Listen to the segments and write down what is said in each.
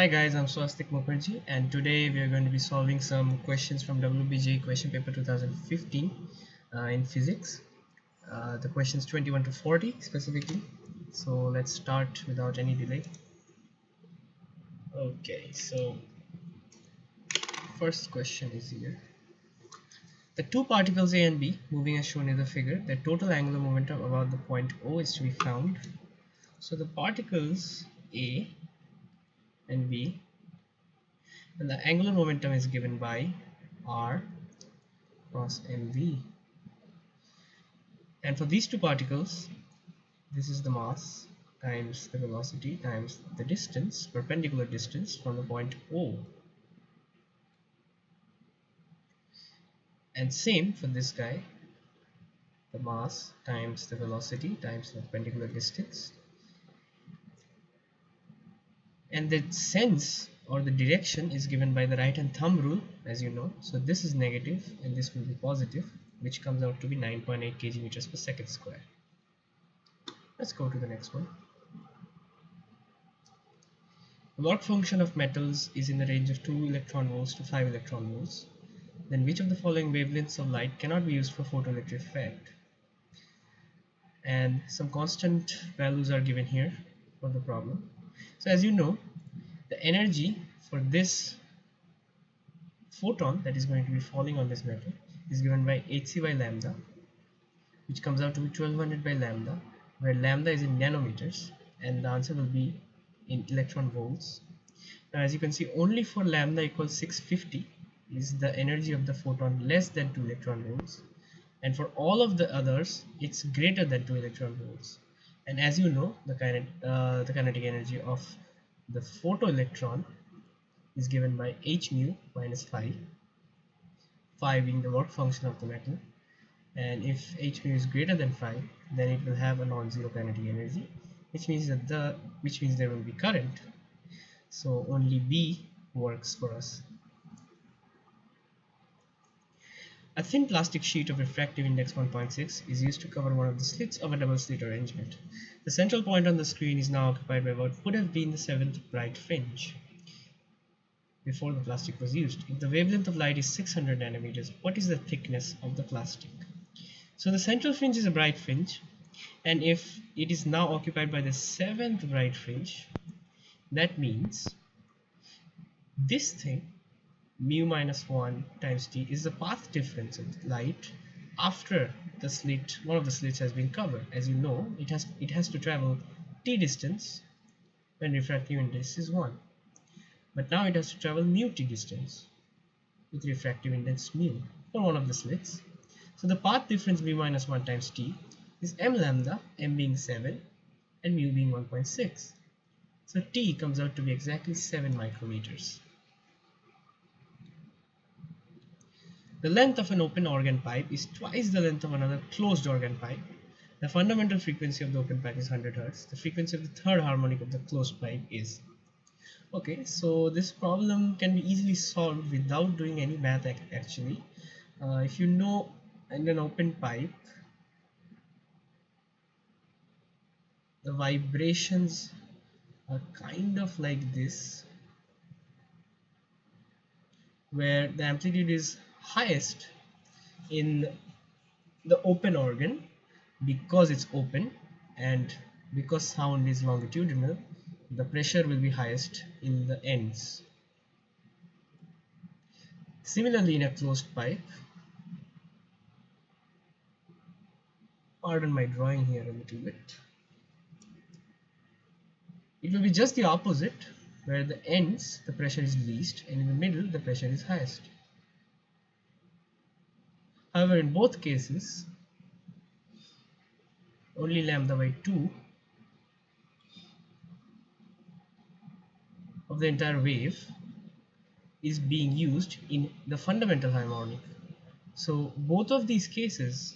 Hi guys, I'm Swastik Mukherjee and today we are going to be solving some questions from WBJEE question paper 2015 in physics. The questions 21 to 40 specifically. So let's start without any delay. Okay, so first question is here. The two particles A and B moving as shown in the figure, their total angular momentum about the point O is to be found. So the particles A and B, and the angular momentum is given by R cross mv, and for these two particles this is the mass times the velocity times the distance, perpendicular distance from the point O, and same for this guy, the mass times the velocity times the perpendicular distance, and the sense or the direction is given by the right hand thumb rule, as you know. So this is negative and this will be positive, which comes out to be 9.8 kg meters per second square. Let's go to the next one. The work function of metals is in the range of 2 electron volts to 5 electron volts. Then which of the following wavelengths of light cannot be used for photoelectric effect? And some constant values are given here for the problem. So as you know, the energy for this photon that is going to be falling on this metal is given by hc by lambda, which comes out to be 1200 by lambda, where lambda is in nanometers and the answer will be in electron volts. Now as you can see, only for lambda equals 650 is the energy of the photon less than 2 electron volts, and for all of the others it's greater than 2 electron volts. And as you know, the kinetic energy of the photoelectron is given by h mu minus phi, phi being the work function of the metal, and if h mu is greater than phi, then it will have a non-zero kinetic energy, which means there will be current. So only B works for us. A thin plastic sheet of refractive index 1.6 is used to cover one of the slits of a double slit arrangement. The central point on the screen is now occupied by what would have been the seventh bright fringe before the plastic was used. If the wavelength of light is 600 nanometers, what is the thickness of the plastic? So the central fringe is a bright fringe, and if it is now occupied by the seventh bright fringe, that means this thing, mu minus 1 times t, is the path difference of light after the slit, one of the slits has been covered. As you know, it has to travel t distance when refractive index is 1, but now it has to travel mu t distance with refractive index mu for one of the slits. So the path difference mu minus 1 times t is m lambda, m being 7 and mu being 1.6. So t comes out to be exactly 7 micrometers. The length of an open organ pipe is twice the length of another closed organ pipe. The fundamental frequency of the open pipe is 100 Hz. The frequency of the third harmonic of the closed pipe is. Okay, so this problem can be easily solved without doing any math actually. If you know, in an open pipe, the vibrations are kind of like this, where the amplitude is highest in the open organ because it's open, and because sound is longitudinal, the pressure will be highest in the ends. Similarly, in a closed pipe, pardon my drawing here a little bit, it will be just the opposite, where the ends the pressure is least and in the middle the pressure is highest. However, in both cases, only lambda by 2 of the entire wave is being used in the fundamental harmonic. So both of these cases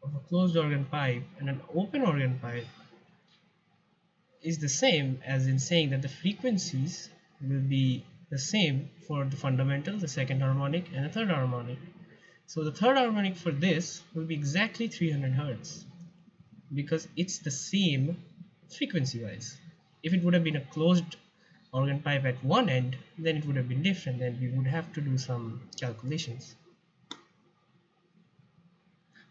of a closed organ pipe and an open organ pipe is the same, as in saying that the frequencies will be the same for the fundamental, the second harmonic and the third harmonic. So the third harmonic for this will be exactly 300 Hz because it's the same frequency wise. If it would have been a closed organ pipe at one end, then it would have been different and we would have to do some calculations.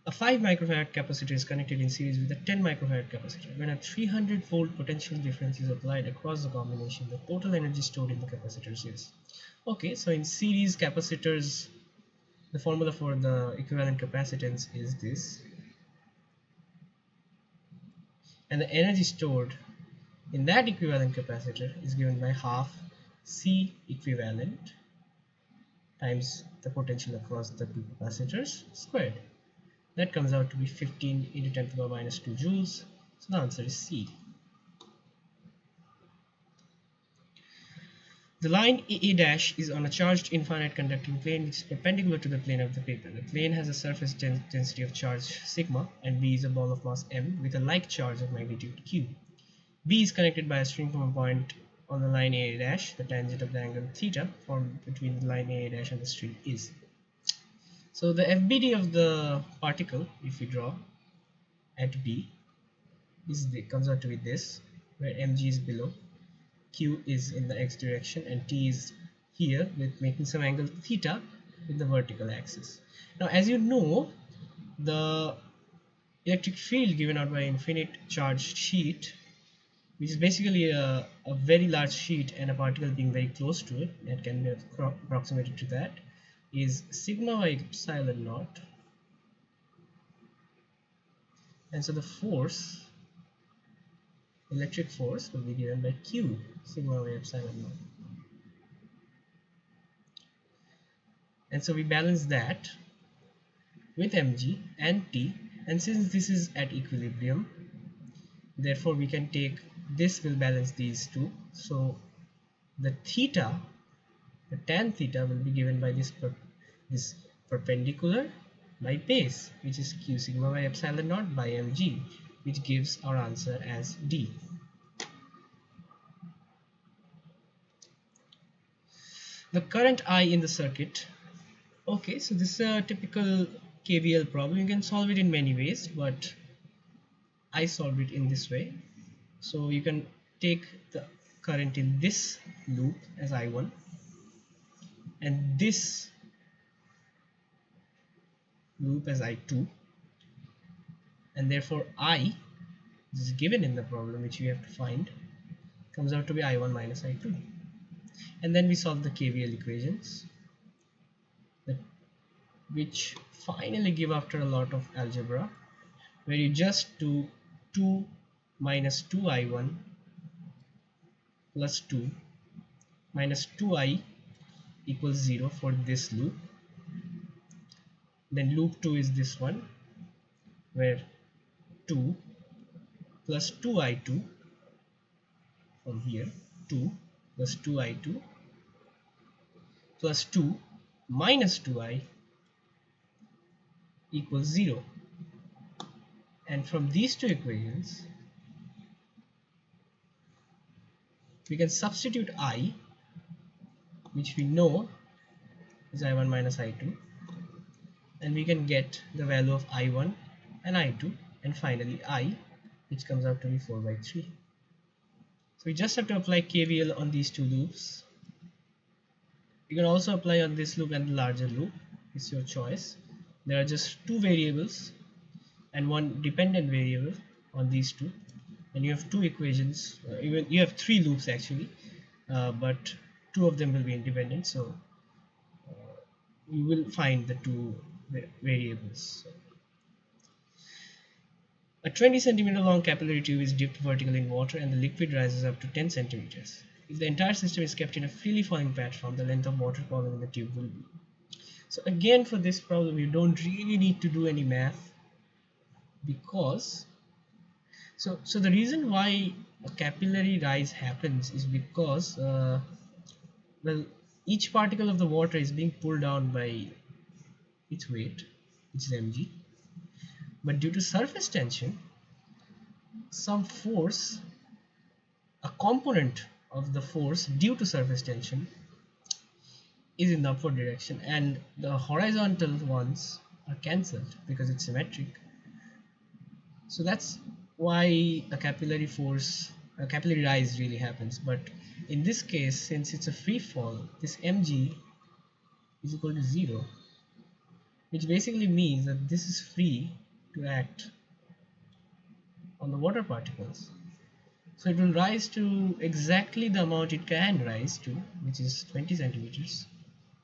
A 5 microfarad capacitor is connected in series with a 10 microfarad capacitor. When a 300 volt potential difference is applied across the combination, the total energy stored in the capacitors is. Okay, so in series capacitors, the formula for the equivalent capacitance is this, and the energy stored in that equivalent capacitor is given by half C equivalent times the potential across the two capacitors squared. That comes out to be 15 into 10 to the power minus 2 joules. So the answer is C. The line AA dash is on a charged infinite conducting plane which is perpendicular to the plane of the paper. The plane has a surface density of charge sigma and B is a ball of mass m with a like charge of magnitude q. B is connected by a string from a point on the line AA dash. The tangent of the angle theta formed between the line AA dash and the string is. So the FBD of the particle, if we draw at B, comes out to be this, where mg is below, q is in the x direction, and t is here with making some angle theta with the vertical axis. Now, as you know, the electric field given out by infinite charged sheet, which is basically a very large sheet and a particle being very close to it, that can be approximated to that, is sigma by epsilon naught. And so the force, electric force, will be given by q sigma by epsilon naught. And so we balance that with mg and t, and since this is at equilibrium, therefore we can take this will balance these two. So the theta, the tan theta, will be given by this perpendicular by base, which is q sigma by epsilon naught by mg, which gives our answer as D. The current I in the circuit. Okay, so this is a typical KVL problem. You can solve it in many ways, but I solved it in this way. So you can take the current in this loop as I1 and this loop as I2, and therefore I, this is given in the problem which we have to find, comes out to be I1 minus I2. And then we solve the KVL equations, which finally give after a lot of algebra, where you just do 2 minus 2I1 plus 2 minus 2I equals 0 for this loop. Then loop 2 is this one, where 2 plus 2I2 from here, 2 plus 2I2 plus 2 minus 2I equals 0. And from these two equations, we can substitute I, which we know is I1 minus I2, and we can get the value of I1 and I2, and finally I, which comes out to be 4 by 3. So we just have to apply KVL on these two loops. You can also apply on this loop and the larger loop. It's your choice. There are just two variables and one dependent variable on these two, and you have two equations. Even you have three loops actually, but two of them will be independent. So you will find the two variables. A 20 centimeter long capillary tube is dipped vertically in water and the liquid rises up to 10 centimeters. If the entire system is kept in a freely falling platform, the length of water column in the tube will be. So again, for this problem, you don't really need to do any math, because so the reason why a capillary rise happens is because well, each particle of the water is being pulled down by its weight, which is mg. But due to surface tension, some force, a component of the force due to surface tension, is in the upward direction, and the horizontal ones are cancelled because it's symmetric. So that's why a capillary force a capillary rise really happens. But in this case, since it's a free fall, this mg is equal to 0, which basically means that this is free to act on the water particles. So it will rise to exactly the amount it can rise to, which is 20 centimeters.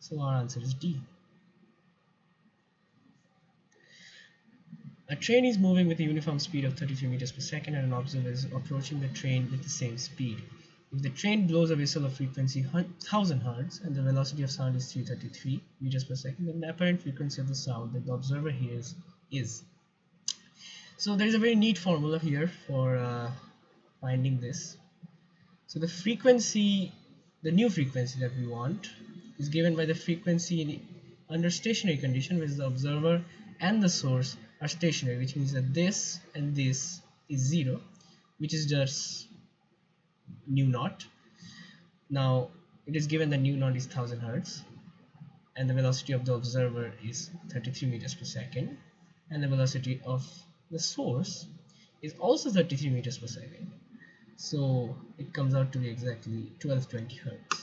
So our answer is D. A train is moving with a uniform speed of 33 meters per second and an observer is approaching the train with the same speed. If the train blows a whistle of frequency 1000 Hz and the velocity of sound is 333 meters per second, then the apparent frequency of the sound that the observer hears is. So there is a very neat formula here for finding this. So the frequency, the new frequency that we want, is given by the frequency under stationary condition, which the observer and the source are stationary, which means that this and this is 0, which is just nu naught. Now it is given that nu naught is 1000 Hz and the velocity of the observer is 33 meters per second and the velocity of the source is also 33 meters per second. So it comes out to be exactly 1220 Hz.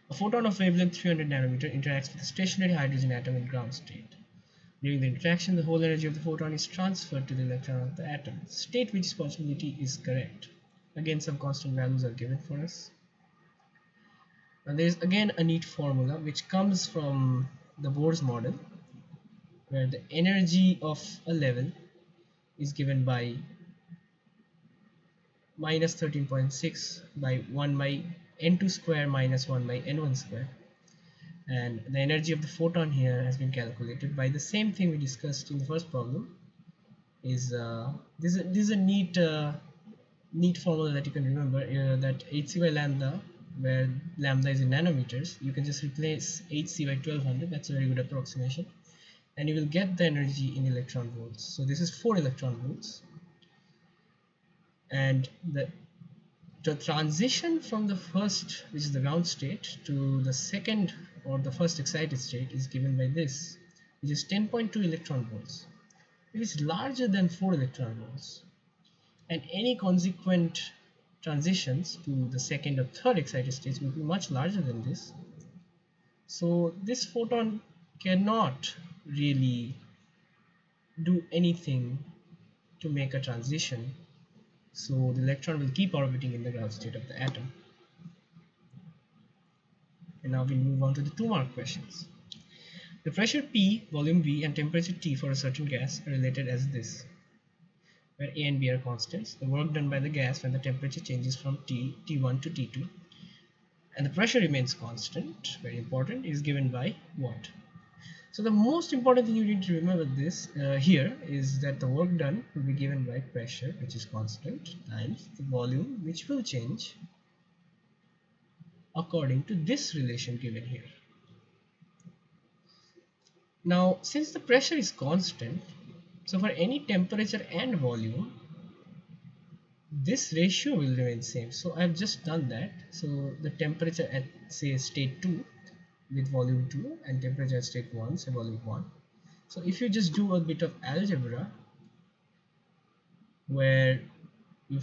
A photon of wavelength 300 nanometer interacts with a stationary hydrogen atom in ground state. During the interaction, the whole energy of the photon is transferred to the electron of the atom. State which possibility is correct. Again, some constant values are given for us. Now there is again a neat formula which comes from the Bohr's model, where the energy of a level is given by minus 13.6 by 1 by n2 square minus 1 by n1 square, and the energy of the photon here has been calculated by the same thing we discussed in the first problem. This is a neat formula that you can remember, that hc by lambda, where lambda is in nanometers, you can just replace hc by 1200. That's a very good approximation, and you will get the energy in electron volts. So this is 4 electron volts, and the transition from the first, which is the ground state, to the second or the first excited state is given by this, which is 10.2 electron volts. It is larger than 4 electron volts, and any consequent transitions to the second or third excited states will be much larger than this. So this photon cannot really do anything to make a transition. So the electron will keep orbiting in the ground state of the atom. And now we'll move on to the 2-mark questions. The pressure P, volume V, and temperature T for a certain gas are related as this, where A and B are constants. The work done by the gas when the temperature changes from T1 to T2 and the pressure remains constant, very important, is given by what? So the most important thing you need to remember this here is that the work done will be given by pressure, which is constant, times the volume, which will change according to this relation given here. Now since the pressure is constant, so for any temperature and volume, this ratio will remain same. So I have just done that. So the temperature at say state 2 with volume 2 and temperature at state 1, say volume 1. So if you just do a bit of algebra where you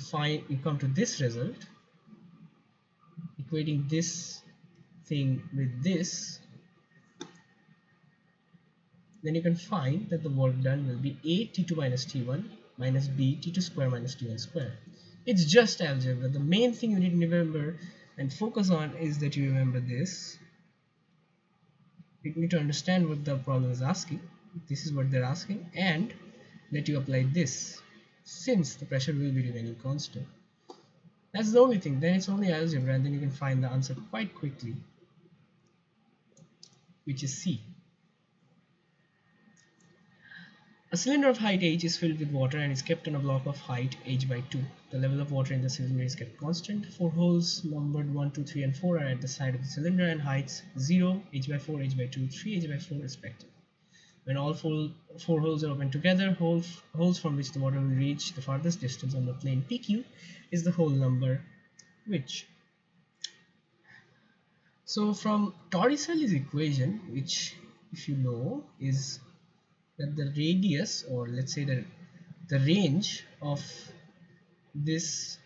come to this result, equating this thing with this, then you can find that the work done will be A T2 minus T1 minus B T2 square minus T1 square. It's just algebra. The main thing you need to remember and focus on is that you remember this. You need to understand what the problem is asking. This is what they're asking, and that you apply this since the pressure will be remaining constant. That's the only thing. Then it's only algebra, and then you can find the answer quite quickly, which is C. A cylinder of height h is filled with water and is kept on a block of height h by 2. The level of water in the cylinder is kept constant. 4 holes numbered 1, 2, 3 and 4 are at the side of the cylinder and heights 0, h by 4, h by 2, 3, h by 4 respectively. When all four holes are opened together, holes from which the water will reach the farthest distance on the plane PQ is the hole number which. So from Torricelli's equation, which if you know is that the radius, or let's say the the range of this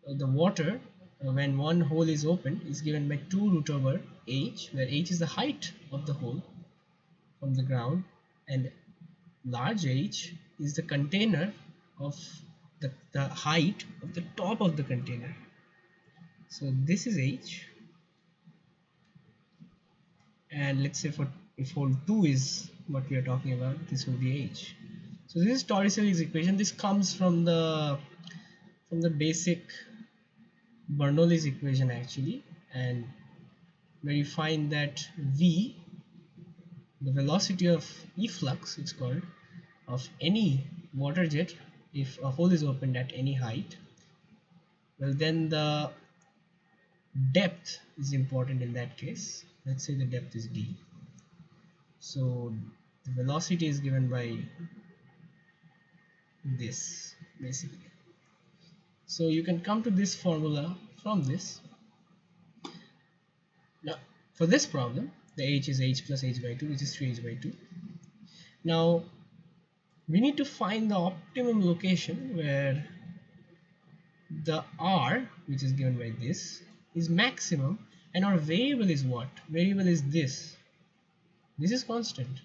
the water when one hole is open is given by 2 root over h, where h is the height of the hole from the ground and large H is the container of the height of the top of the container. So this is H, and let's say for if hole 2 is what we are talking about, this will be H. So this is Torricelli's equation. This comes from the basic Bernoulli's equation actually, and where you find that V, the velocity of efflux it's called, of any water jet if a hole is opened at any height, well then the depth is important in that case. Let's say the depth is d. So the velocity is given by this basically. So you can come to this formula from this. Now for this problem the h is h plus h by 2, which is 3h by 2. Now we need to find the optimum location where the r, which is given by this, is maximum, and our variable is what? Variable is this. This is constant.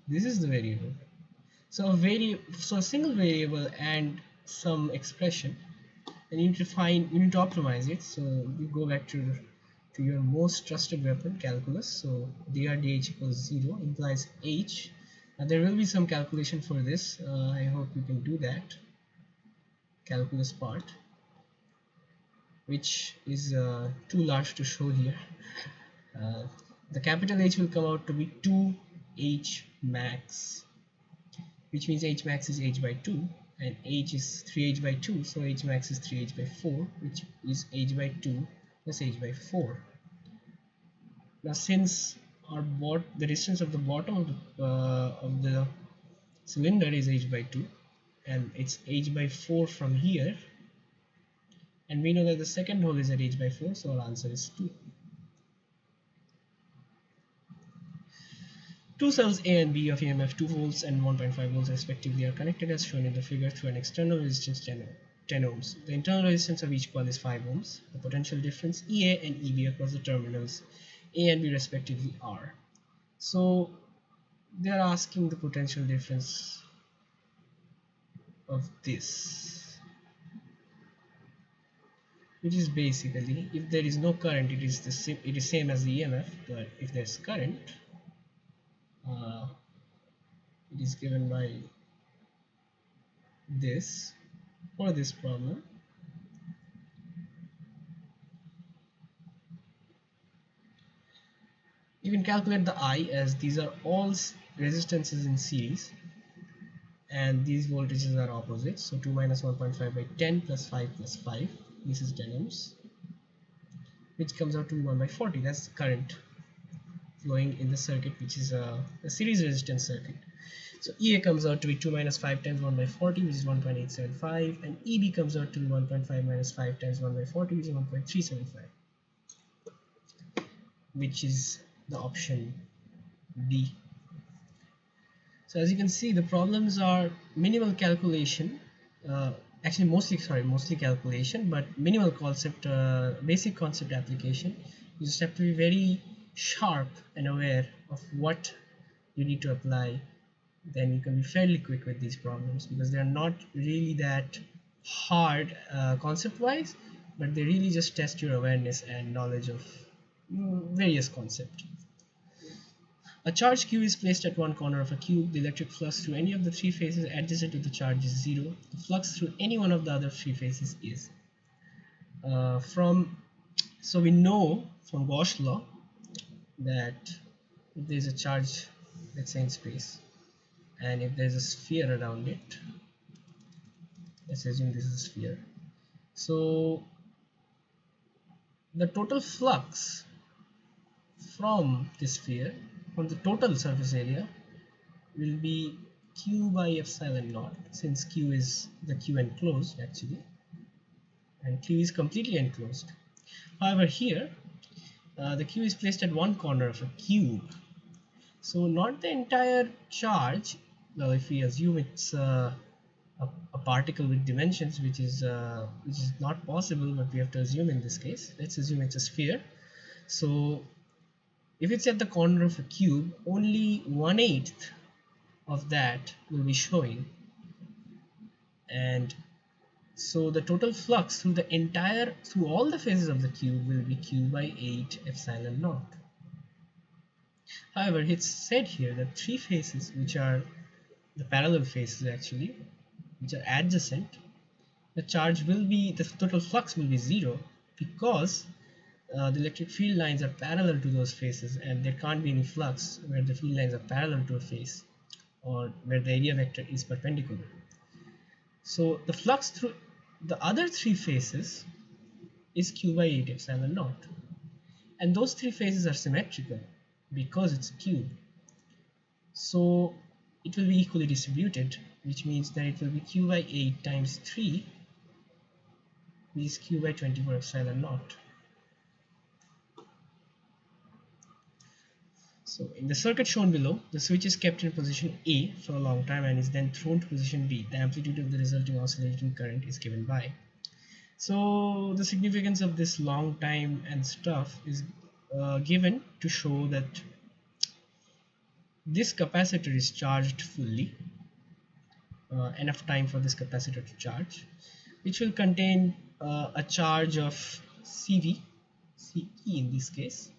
This is the variable. So a single variable and some expression, and you need to optimize it. So we go back to your most trusted weapon, calculus. So dr dh equals 0 implies h. Now there will be some calculation for this. I hope you can do that calculus part, which is too large to show here. The capital H will come out to be 2h max, which means h max is h by 2 and h is 3h by 2, so h max is 3h by 4, which is h by 2 plus h by 4. Now since the distance of the bottom of the cylinder is h by 2 and it's h by 4 from here, and we know that the second hole is at h by 4, so our answer is 2. Two cells A and B of EMF 2 volts and 1.5 volts respectively are connected as shown in the figure through an external resistance 10 ohms. The internal resistance of each coil is 5 ohms. The potential difference EA and EB across the terminals A and B respectively are. So they are asking the potential difference of this, which is basically, if there is no current, it is same as the EMF, but if there's current, it is given by this for this problem. You can calculate the I, as these are all resistances in series and these voltages are opposite. So 2 minus 1.5 by 10 plus 5 plus 5, this is 10 ohms, which comes out to be 1 by 40. That's the current flowing in the circuit, which is a series resistance circuit. So EA comes out to be 2 minus 5 times 1 by 40, which is 1.875, and EB comes out to be 1.5 minus 5 times 1 by 40, which is 1.375, which is the option D. So as you can see, the problems are minimal calculation, actually mostly calculation, but minimal concept, basic concept application. You just have to be very sharp and aware of what you need to apply. Then you can be fairly quick with these problems, because they are not really that hard concept wise, but they really just test your awareness and knowledge of various concepts. A charge Q is placed at one corner of a cube. The electric flux through any of the three faces adjacent to the charge is 0. The flux through any one of the other three faces is. So we know from Gauss law that if there is a charge, let's say in space, and if there is a sphere around it, let's assume this is a sphere, so the total flux from this sphere, from the total surface area, will be Q by epsilon naught, since Q is the Q enclosed actually, and Q is completely enclosed. However, here the Q is placed at one corner of a cube, so not the entire charge Well, if we assume it's a particle with dimensions, which is not possible, but we have to assume in this case. Let's assume it's a sphere. So if it's at the corner of a cube, only 1/8 of that will be showing, and so the total flux through all the faces of the cube will be q by 8 epsilon naught. However, it's said here that three faces, which are the parallel faces actually, which are adjacent, the total flux will be zero, because the electric field lines are parallel to those faces, and there can't be any flux where the field lines are parallel to a face or where the area vector is perpendicular. So the flux through the other three faces is q by 8 epsilon naught, and those three faces are symmetrical because it's a cube. So it will be equally distributed, which means that it will be q by 8 times 3 is q by 24 epsilon naught. So in the circuit shown below, the switch is kept in position A for a long time and is then thrown to position B. The amplitude of the resulting oscillating current is given by. So the significance of this long time and stuff is given to show that this capacitor is charged fully, enough time for this capacitor to charge, which will contain a charge of CV, CE in this case,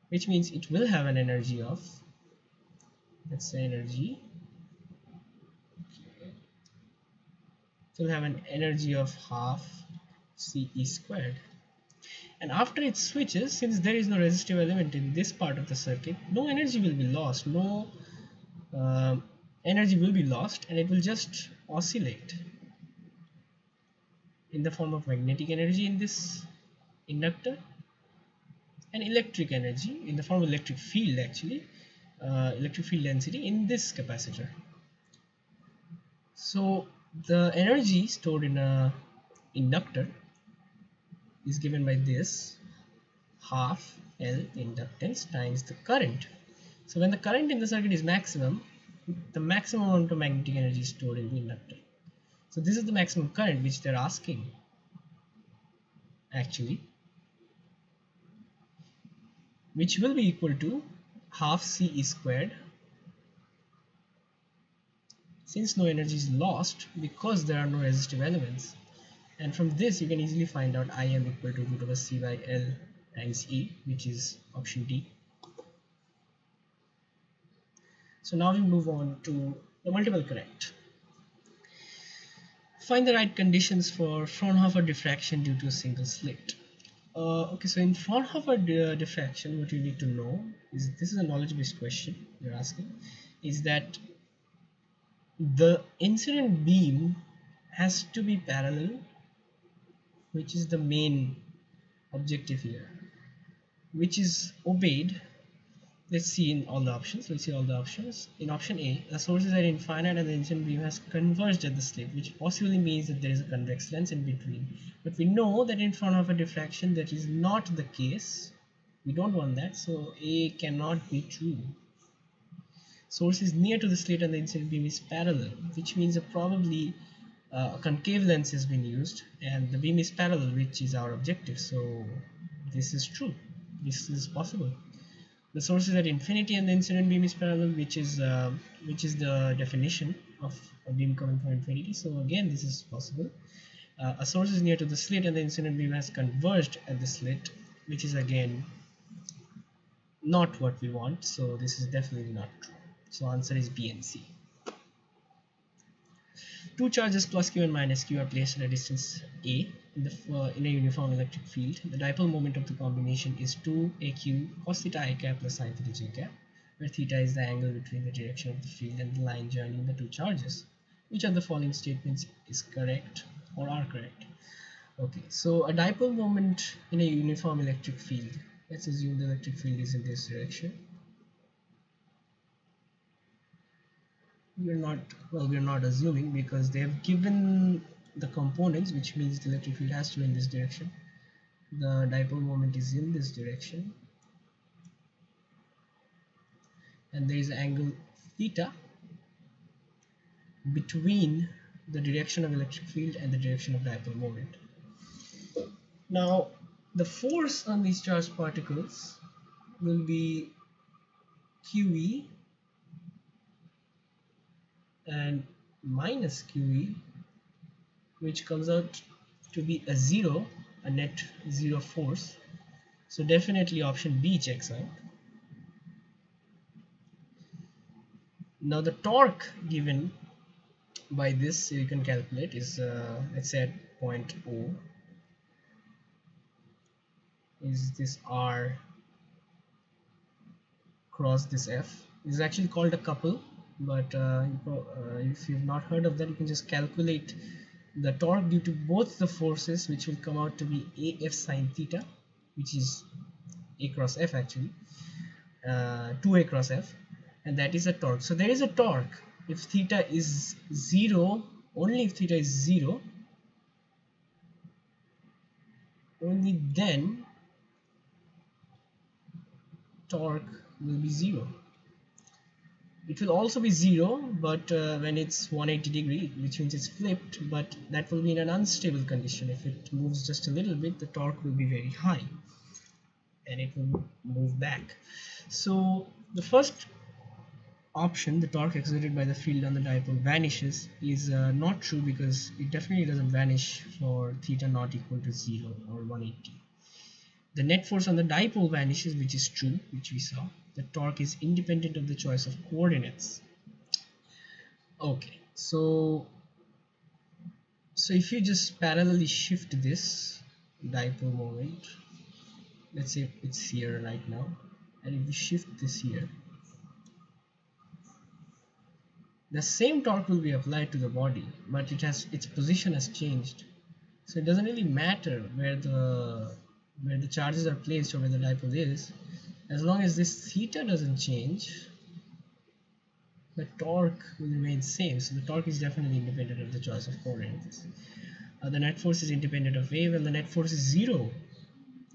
which means it will have an energy of, let's say energy, it will have an energy of half CE squared. And after it switches, since there is no resistive element in this part of the circuit, no energy will be lost, energy will be lost, and it will just oscillate in the form of magnetic energy in this inductor and electric energy in the form of electric field actually, electric field density in this capacitor. So the energy stored in a inductor is given by this half L inductance times the current. So when the current in the circuit is maximum, the maximum amount of magnetic energy is stored in the inductor. So this is the maximum current which they're asking actually, which will be equal to half CE squared, since no energy is lost because there are no resistive elements. And from this you can easily find out Im equal to root over C by L times E, which is option D. So now we move on to the multiple current. Find the right conditions for Fraunhofer diffraction due to a single slit. Okay, so in Fraunhofer diffraction, what you need to know is, this is a knowledge-based question you're asking, is that the incident beam has to be parallel, which is the main objective here, which is obeyed. Let's see in all the options. Let's see all the options. In option A, the sources are infinite and the incident beam has converged at the slit, which possibly means that there is a convex lens in between. But we know that in Fraunhofer diffraction that is not the case. We don't want that, so A cannot be true. Source is near to the slit and the incident beam is parallel, which means that probably a concave lens has been used and the beam is parallel, which is our objective. So this is true. This is possible. The source is at infinity and the incident beam is parallel, which is the definition of a beam coming from infinity. So again, this is possible. A source is near to the slit and the incident beam has converged at the slit, which is again not what we want. So this is definitely not true. So answer is B and C. Two charges plus q and minus q are placed at a distance a in a uniform electric field. The dipole moment of the combination is 2aq cos theta I cap plus sin theta j cap, where theta is the angle between the direction of the field and the line joining the two charges. Which of the following statements is correct or are correct? Okay, so a dipole moment in a uniform electric field. Let's assume the electric field is in this direction. We're not assuming, because they have given the components, which means the electric field has to be in this direction. The dipole moment is in this direction and there is an angle theta between the direction of electric field and the direction of dipole moment. Now, the force on these charged particles will be QE and minus QE, which comes out to be a zero, a net zero force. So definitely option B checks out. Now the torque given by this you can calculate is let's say at point O is this R cross this F. This is actually called a couple, but if you've not heard of that, you can just calculate the torque due to both the forces, which will come out to be AF sine theta, which is A cross F actually, 2A cross F, and that is a torque. So there is a torque if theta is 0, only if theta is 0, only then torque will be 0. It will also be 0, but when it's 180 degree, which means it's flipped, but that will be in an unstable condition. If it moves just a little bit, the torque will be very high and it will move back. So the first option, the torque exerted by the field on the dipole vanishes, is not true, because it definitely doesn't vanish for theta not equal to 0 or 180. The net force on the dipole vanishes, which is true, which we saw. The torque is independent of the choice of coordinates. Okay, so if you just parallelly shift this dipole moment, let's say it's here right now, and if you shift this here, the same torque will be applied to the body, but its position has changed. So it doesn't really matter where the charges are placed or where the dipole is, as long as this theta doesn't change, the torque will remain same. So the torque is definitely independent of the choice of coordinates. The net force is independent of A. Well, the net force is 0,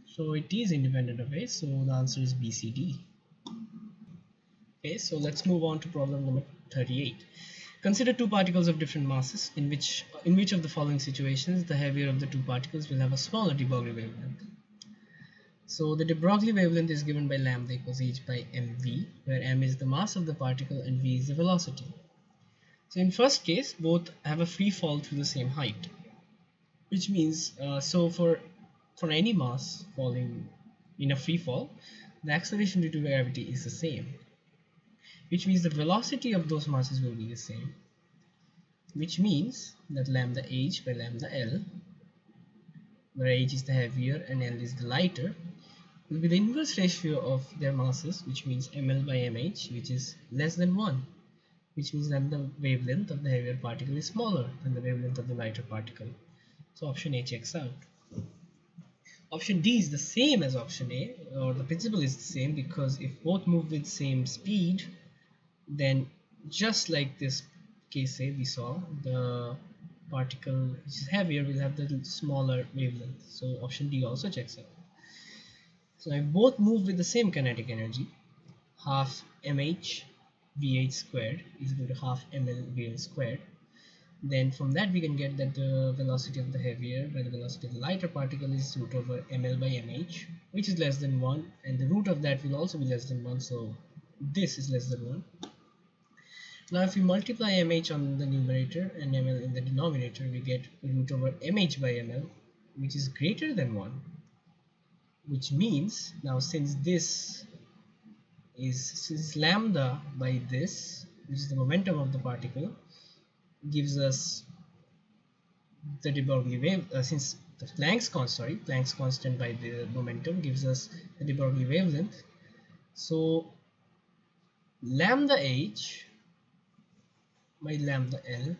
so it is independent of A. So the answer is BCD. Okay, so let's move on to problem number 38. Consider two particles of different masses. In which of the following situations the heavier of the two particles will have a smaller de Broglie wavelength? So the de Broglie wavelength is given by lambda equals h by mv, where m is the mass of the particle and v is the velocity. So in first case, both have a free fall through the same height, which means so for any mass falling in a free fall, the acceleration due to gravity is the same, which means the velocity of those masses will be the same, which means that lambda h by lambda L, where h is the heavier and L is the lighter, will be the inverse ratio of their masses, which means ml by mh, which is less than 1, which means that the wavelength of the heavier particle is smaller than the wavelength of the lighter particle. So option A checks out. Option D is the same as option A, or the principle is the same, because if both move with same speed, then just like this case A we saw, the particle which is heavier will have the smaller wavelength. So option D also checks out. So if both move with the same kinetic energy, half mh vh squared is equal to half ml vl squared, then from that we can get that the velocity of the heavier by the velocity of the lighter particle is root over ml by mh, which is less than 1, and the root of that will also be less than 1, so this is less than 1. Now if we multiply mh on the numerator and ml in the denominator, we get root over mh by ml, which is greater than 1, which means now since lambda by this, which is the momentum of the particle, gives us the de Broglie wave, since the Planck's constant by the momentum gives us the de Broglie wavelength, so lambda h by lambda L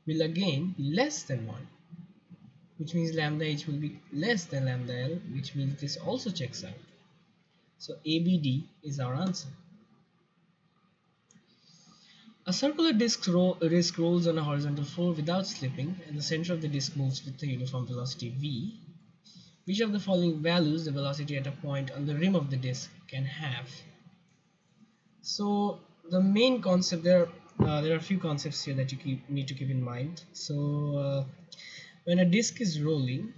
will again be less than 1, which means lambda h will be less than lambda L, which means this also checks out. So ABD is our answer. A circular disc rolls on a horizontal floor without slipping, and the center of the disc moves with a uniform velocity v. Which of the following values the velocity at a point on the rim of the disc can have? So the main concept there are a few concepts here that you need to keep in mind. So when a disk is rolling,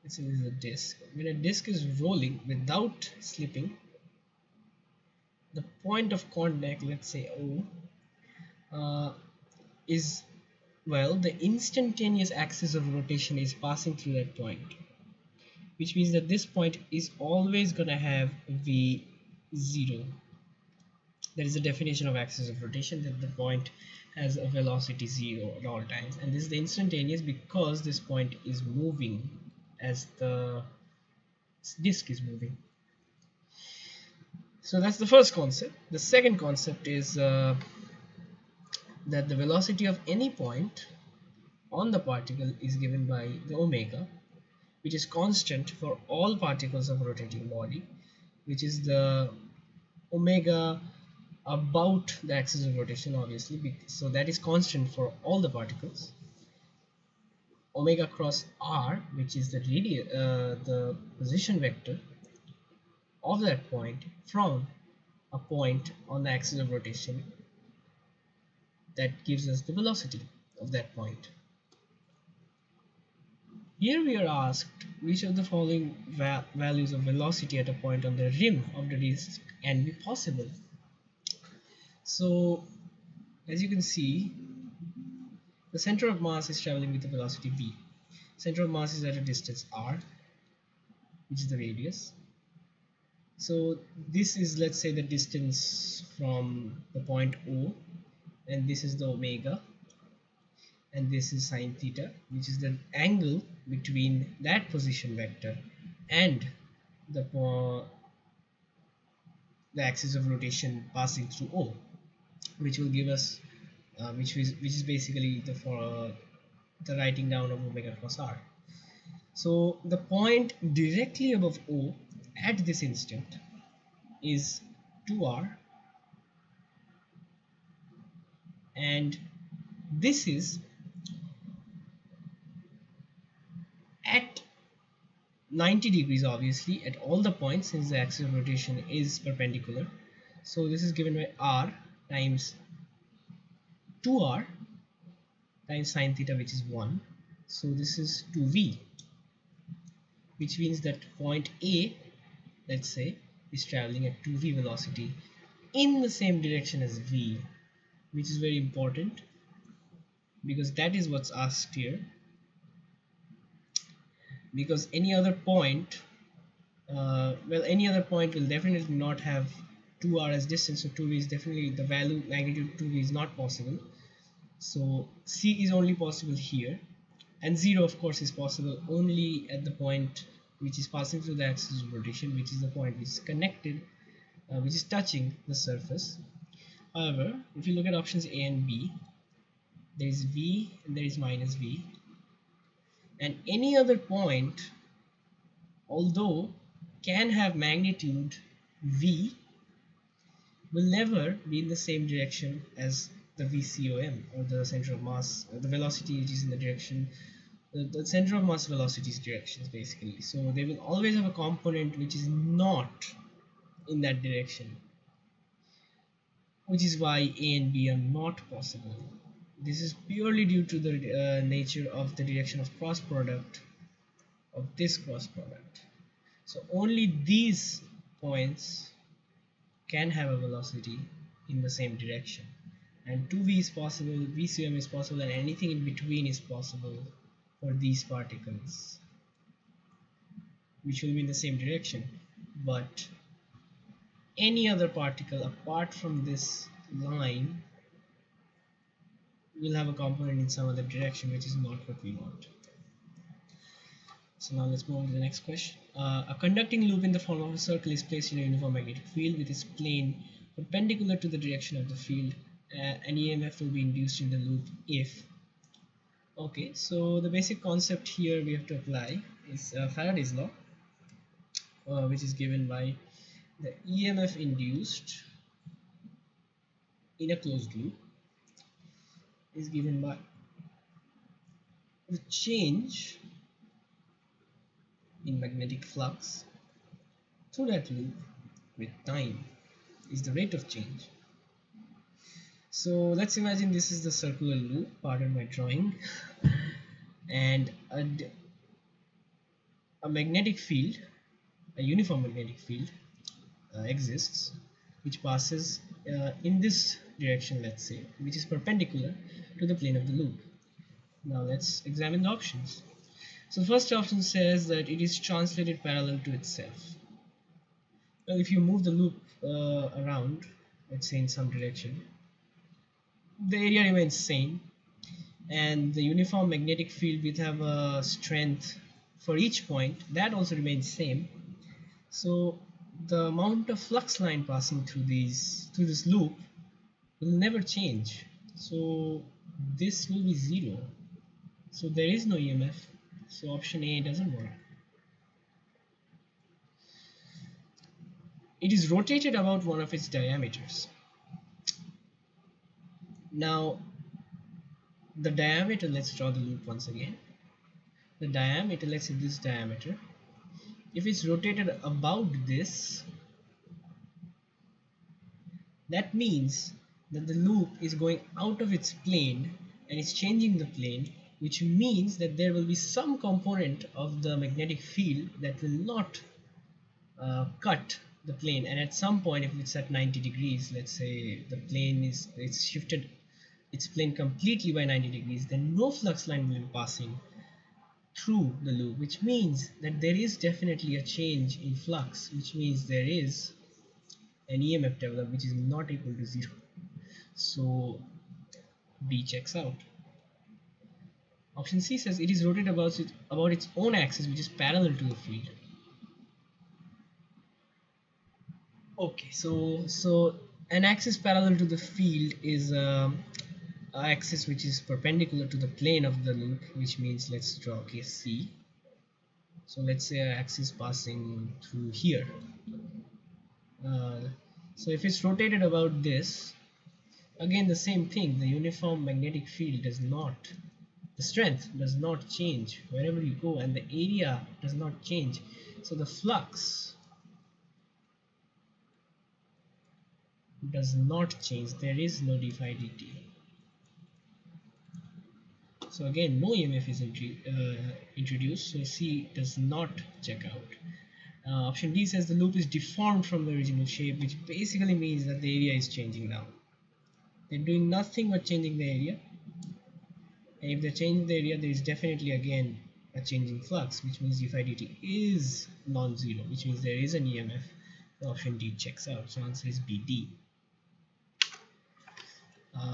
let's say this is a disk. When a disk is rolling without slipping, the point of contact, let's say O, is, well, the instantaneous axis of rotation is passing through that point, which means that this point is always going to have v0. That is the definition of axis of rotation, that the point has a velocity 0 at all times, and this is the instantaneous because this point is moving as the disk is moving. So that's the first concept. The second concept is that the velocity of any point on the particle is given by the omega, which is constant for all particles of a rotating body, which is the omega about the axis of rotation, obviously, so that is constant for all the particles. Omega cross r, which is the position vector of that point from a point on the axis of rotation, that gives us the velocity of that point. Here we are asked which of the following values of velocity at a point on the rim of the disk can be possible. So as you can see, the center of mass is traveling with the velocity v. Center of mass is at a distance r, which is the radius. So this is, let's say, the distance from the point O, and this is the omega, and this is sine theta, which is the angle between that position vector and the axis of rotation passing through O, which will give us which is basically the writing down of omega cross r. So the point directly above O at this instant is 2r, and this is at 90 degrees, obviously, at all the points, since the axis of rotation is perpendicular. So this is given by r times 2r times sine theta, which is 1. So this is 2v, which means that point A, let's say, is traveling at 2v velocity in the same direction as v, which is very important because that is what's asked here. Because any other point, any other point will definitely not have 2r as distance, so 2v is definitely, the value magnitude 2v is not possible. So c is only possible here, and 0 of course is possible only at the point which is passing through the axis of rotation, which is the point which is connected, which is touching the surface. However, if you look at options A and B, there is v and there is minus v, and any other point, although can have magnitude v, will never be in the same direction as the VCOM, or the center of mass, or the velocity which is in the direction, the center of mass velocity's directions, basically. So they will always have a component which is not in that direction, which is why A and B are not possible. This is purely due to the nature of the direction of cross product of this cross product. So only these points can have a velocity in the same direction, and 2v is possible, VCM is possible, and anything in between is possible for these particles, which will be in the same direction. But any other particle apart from this line will have a component in some other direction, which is not what we want. So now let's move on to the next question. A conducting loop in the form of a circle is placed in a uniform magnetic field with its plane perpendicular to the direction of the field. An EMF will be induced in the loop if. Okay, so the basic concept here we have to apply is Faraday's law, which is given by the EMF induced in a closed loop is given by the change in magnetic flux through that loop with time. is the rate of change. So let's imagine this is the circular loop, pardon my drawing, and a magnetic field, a uniform magnetic field exists, which passes in this direction, let's say, which is perpendicular to the plane of the loop. Now let's examine the options. So the first option says that it is translated parallel to itself. Well, if you move the loop around, let's say in some direction, the area remains same, and the uniform magnetic field will have a strength for each point that also remains same. So the amount of flux line passing through this loop will never change. So this will be 0. So there is no EMF. So option A doesn't work. It is rotated about one of its diameters. Now the diameter, let's draw the loop once again. The diameter, let's say this diameter, if it's rotated about this, that means that the loop is going out of its plane and it's changing the plane, which means that there will be some component of the magnetic field that will not cut the plane, and at some point, if it's at 90 degrees, let's say the plane it's shifted its plane completely by 90 degrees, then no flux line will be passing through the loop, which means that there is definitely a change in flux, which means there is an EMF developed which is not equal to 0. So B checks out. Option C says it is rotated about its own axis, which is parallel to the field. Okay, so an axis parallel to the field is an axis which is perpendicular to the plane of the loop, which means let's draw case C. So let's say an axis passing through here. So if it's rotated about this, again the same thing, the uniform magnetic field does not, the strength does not change wherever you go, and the area does not change. So the flux does not change. There is no d phi dt. So again, no EMF is introduced, so C does not check out. Option D says the loop is deformed from the original shape, which basically means that the area is changing now. They're doing nothing but changing the area, and if they change the area, there is definitely again a changing flux, which means d phi dt is non-zero, which means there is an EMF. The option D checks out, so answer is BD.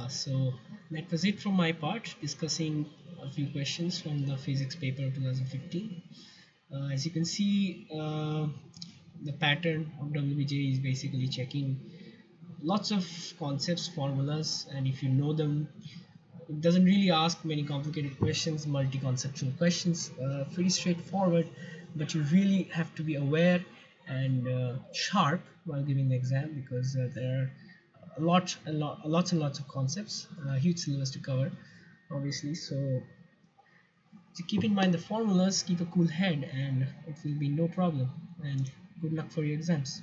So that was it from my part, discussing a few questions from the physics paper 2015. As you can see, the pattern of WBJEE is basically checking lots of concepts, formulas, and if you know them, it doesn't really ask many complicated questions, multi-conceptual questions, pretty straightforward, but you really have to be aware and sharp while giving the exam, because there are lots and lots of concepts, huge syllabus to cover, obviously. So keep in mind the formulas, keep a cool head, and it will be no problem. And good luck for your exams.